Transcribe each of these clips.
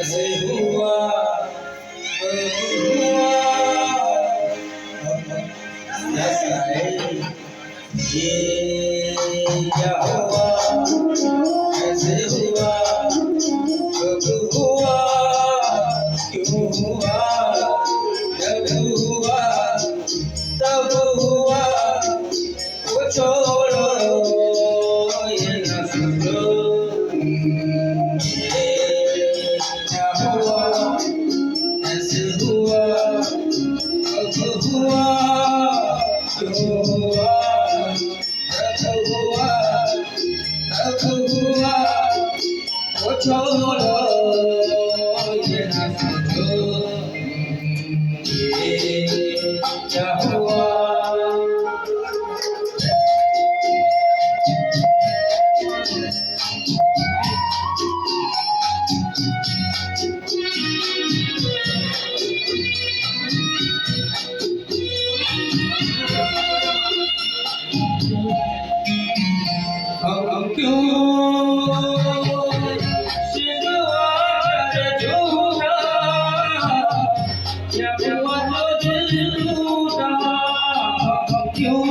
ऐसे हुआ हुआ ऐसा है ये क्या हुआ ऐसे हुआ कब हुआ क्यों हुआ जब हुआ तब हुआ वो छोड़ो ये न समझो ये क्या हुआ ऐसे हुआ कब हुआ क्यों हुआ जब हुआ तब हुआ वो छोड़ो ये न समझो ये क्या हुआ हम क्यों सिवा कर झूठा जब हुआ तो दिल टूटा हम क्यों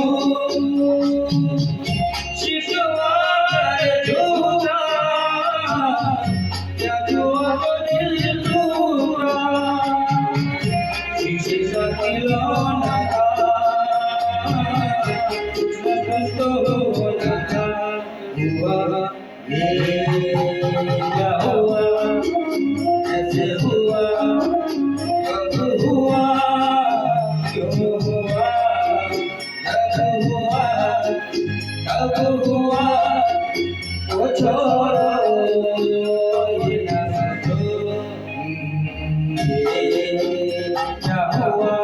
सिवा कर झूठा जब हुआ तो दिल टूटा शीशे सा खिलौना था तो होना था हुआ ये क्या हुआ ऐसे हुआ कब हुआ क्यों हुआ जब हुआ तब हुआ वो छोड़ो ये न समझो ये क्या हुआ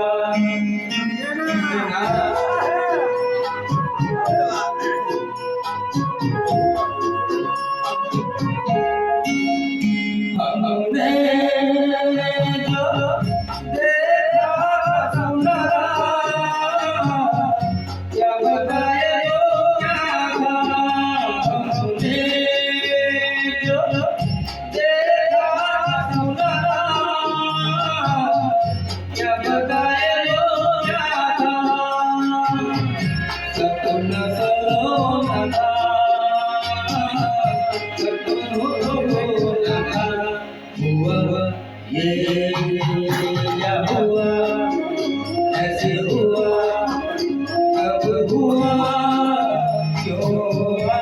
हमने जो देखा सुना क्या बताए वो क्या था हमने जो देखा सुना क्या बताए वो क्या था सपना सलोना था हुआ ये क्या हुआ ऐसे हुआ कब हुआ क्यों हुआ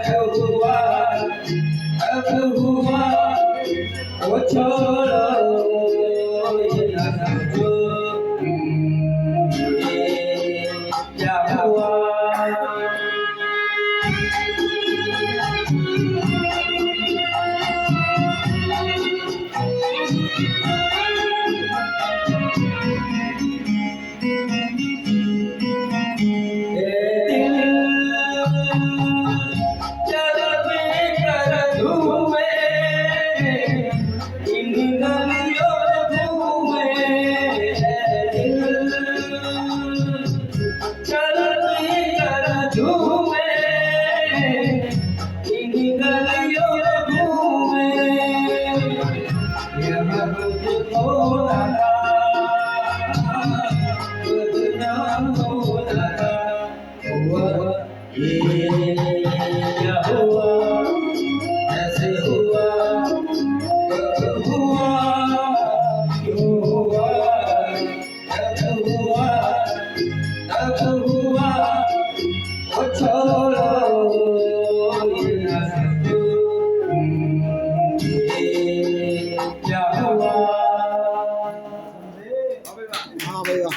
जब हुआ तब हुआ वो छोड़ो ये न समझो ये क्या हुआ